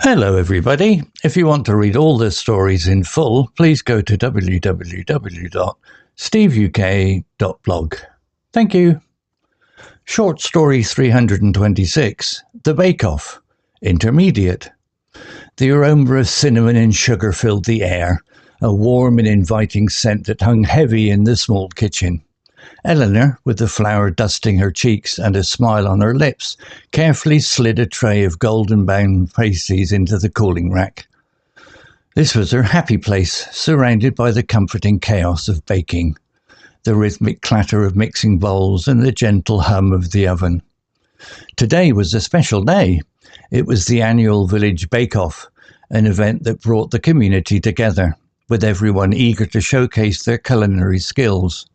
Hello everybody. If you want to read all the stories in full, please go to www.steveuk.blog. Thank you. Short story 326, The Bake Off, Intermediate. The aroma of cinnamon and sugar filled the air, a warm and inviting scent that hung heavy in the small kitchen. Eleanor, with the flour dusting her cheeks and a smile on her lips, carefully slid a tray of golden-bound pastries into the cooling rack. This was her happy place, surrounded by the comforting chaos of baking, the rhythmic clatter of mixing bowls and the gentle hum of the oven. Today was a special day. It was the annual village bake-off, an event that brought the community together, with everyone eager to showcase their culinary skills.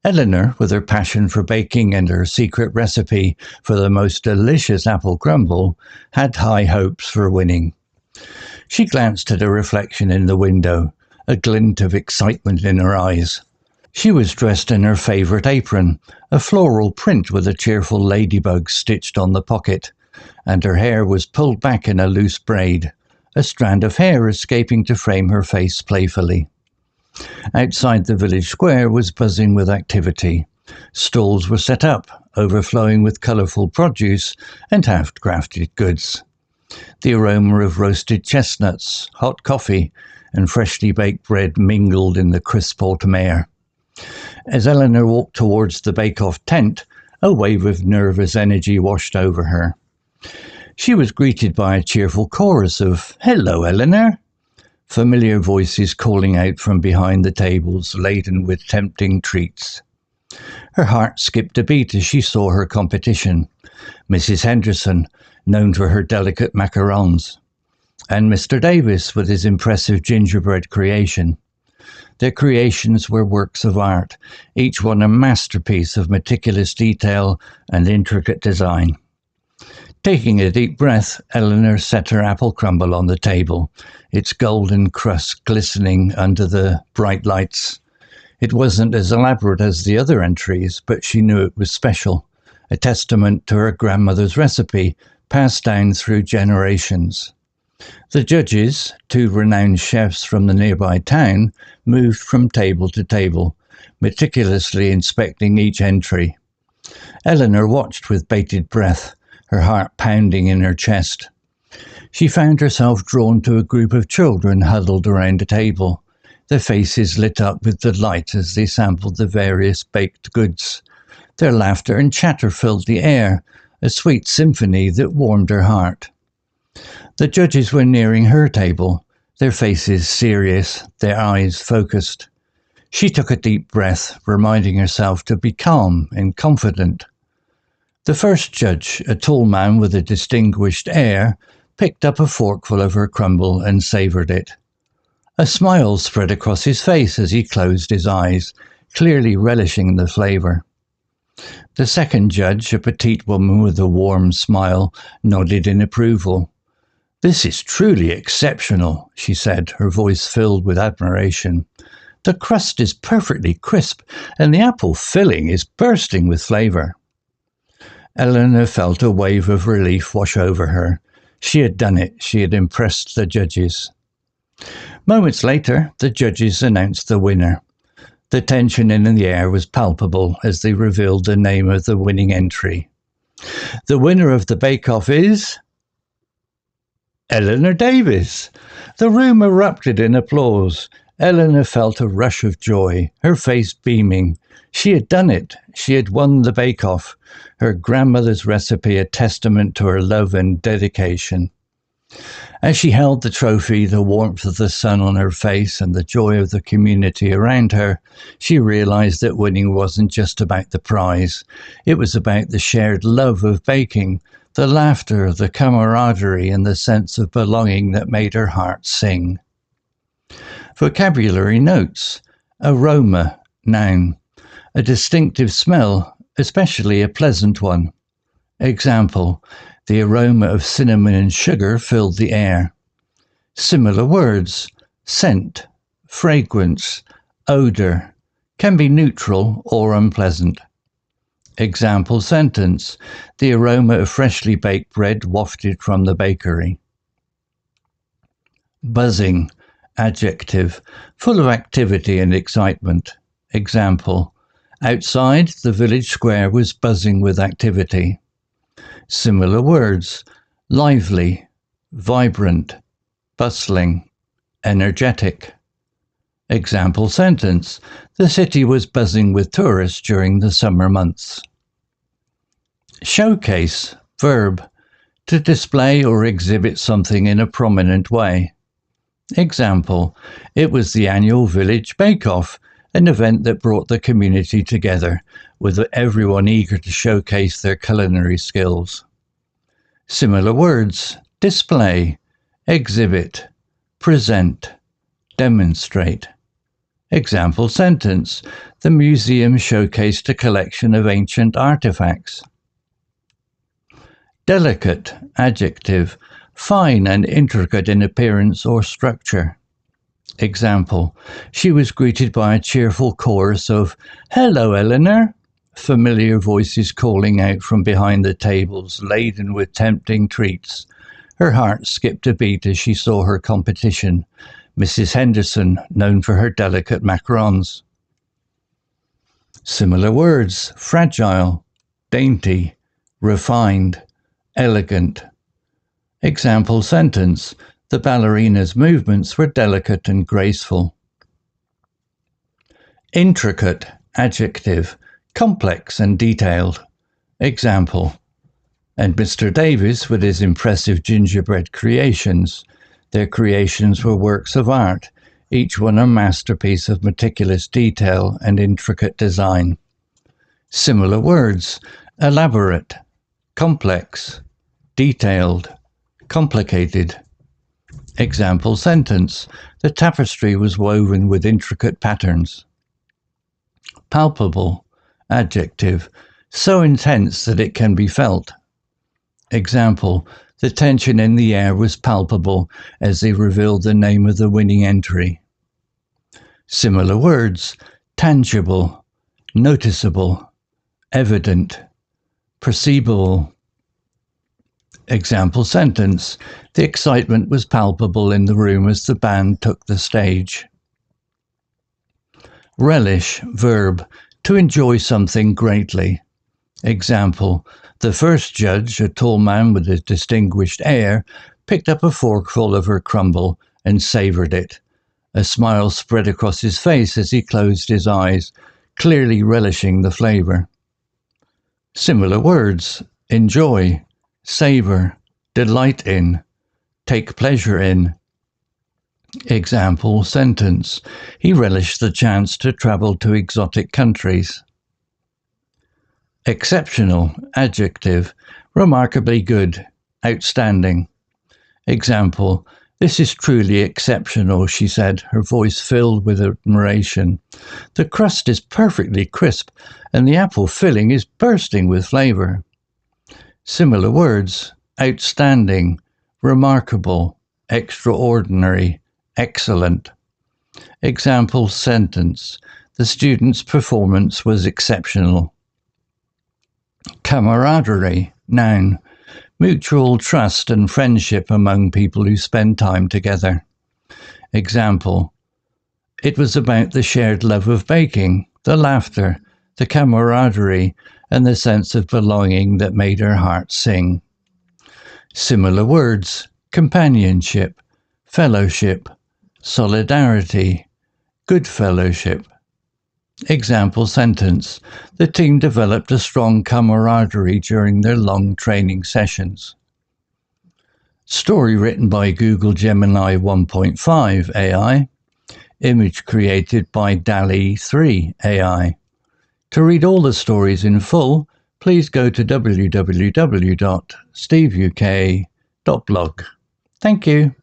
Eleanor, with her passion for baking and her secret recipe for the most delicious apple crumble, had high hopes for winning. She glanced at her reflection in the window, a glint of excitement in her eyes. She was dressed in her favourite apron, a floral print with a cheerful ladybug stitched on the pocket, and her hair was pulled back in a loose braid, a strand of hair escaping to frame her face playfully. Outside the village square was buzzing with activity. Stalls were set up, overflowing with colourful produce and half-crafted goods. The aroma of roasted chestnuts, hot coffee, and freshly baked bread mingled in the crisp autumn air. As Eleanor walked towards the bake-off tent, a wave of nervous energy washed over her. She was greeted by a cheerful chorus of, "Hello, Eleanor!" Familiar voices calling out from behind the tables laden with tempting treats. Her heart skipped a beat as she saw her competition, Mrs. Henderson, known for her delicate macarons, and Mr. Davis with his impressive gingerbread creation. Their creations were works of art, each one a masterpiece of meticulous detail and intricate design. Taking a deep breath, Eleanor set her apple crumble on the table, its golden crust glistening under the bright lights. It wasn't as elaborate as the other entries, but she knew it was special, a testament to her grandmother's recipe, passed down through generations. The judges, two renowned chefs from the nearby town, moved from table to table, meticulously inspecting each entry. Eleanor watched with bated breath, her heart pounding in her chest. She found herself drawn to a group of children huddled around a table, their faces lit up with delight as they sampled the various baked goods. Their laughter and chatter filled the air, a sweet symphony that warmed her heart. The judges were nearing her table, their faces serious, their eyes focused. She took a deep breath, reminding herself to be calm and confident. The first judge, a tall man with a distinguished air, picked up a forkful of her crumble and savoured it. A smile spread across his face as he closed his eyes, clearly relishing the flavour. The second judge, a petite woman with a warm smile, nodded in approval. "This is truly exceptional," she said, her voice filled with admiration. "The crust is perfectly crisp, and the apple filling is bursting with flavour." Eleanor felt a wave of relief wash over her. She had done it. She had impressed the judges. Moments later, the judges announced the winner. The tension in the air was palpable as they revealed the name of the winning entry. The winner of the bake-off is Eleanor Davis. The room erupted in applause. Eleanor felt a rush of joy, her face beaming. She had done it. She had won the bake-off, her grandmother's recipe a testament to her love and dedication. As she held the trophy, the warmth of the sun on her face and the joy of the community around her, she realized that winning wasn't just about the prize. It was about the shared love of baking, the laughter, the camaraderie, and the sense of belonging that made her heart sing. Vocabulary notes. Aroma, noun. A distinctive smell, especially a pleasant one. Example, the aroma of cinnamon and sugar filled the air. Similar words, scent, fragrance, odour, can be neutral or unpleasant. Example sentence, the aroma of freshly baked bread wafted from the bakery. Buzzing, adjective, full of activity and excitement. Example, outside, the village square was buzzing with activity. Similar words, lively, vibrant, bustling, energetic. Example sentence, the city was buzzing with tourists during the summer months. Showcase, verb, to display or exhibit something in a prominent way. Example, it was the annual village bake-off, an event that brought the community together, with everyone eager to showcase their culinary skills. Similar words, display, exhibit, present, demonstrate. Example sentence, the museum showcased a collection of ancient artifacts. Delicate, adjective, fine and intricate in appearance or structure. Example, she was greeted by a cheerful chorus of, "Hello, Eleanor," familiar voices calling out from behind the tables laden with tempting treats. Her heart skipped a beat as she saw her competition, Mrs. Henderson, known for her delicate macarons. Similar words, fragile, dainty, refined, elegant. Example sentence, the ballerina's movements were delicate and graceful. Intricate, adjective, complex and detailed. Example, and Mr. Davis with his impressive gingerbread creations. Their creations were works of art, each one a masterpiece of meticulous detail and intricate design. Similar words, elaborate, complex, detailed, complicated. Example sentence, the tapestry was woven with intricate patterns. Palpable, adjective, so intense that it can be felt. Example, the tension in the air was palpable as they revealed the name of the winning entry. Similar words, tangible, noticeable, evident, perceivable. Example sentence, the excitement was palpable in the room as the band took the stage. Relish, verb, to enjoy something greatly. Example, the first judge, a tall man with a distinguished air, picked up a forkful of her crumble and savoured it. A smile spread across his face as he closed his eyes, clearly relishing the flavour. Similar words, enjoy, savour, delight in, take pleasure in. Example sentence, he relished the chance to travel to exotic countries. Exceptional, adjective, remarkably good, outstanding. Example, this is truly exceptional, she said, her voice filled with admiration. The crust is perfectly crisp and the apple filling is bursting with flavour. Similar words, outstanding, remarkable, extraordinary, excellent. Example sentence, the student's performance was exceptional. Camaraderie, noun, mutual trust and friendship among people who spend time together. Example, it was about the shared love of baking, the laughter, the camaraderie, and the sense of belonging that made her heart sing. Similar words, companionship, fellowship, solidarity, good fellowship. Example sentence, the team developed a strong camaraderie during their long training sessions. Story written by Google Gemini 1.5 AI. Image created by DALL-E 3 AI. To read all the stories in full, please go to www.steveuk.blog. Thank you.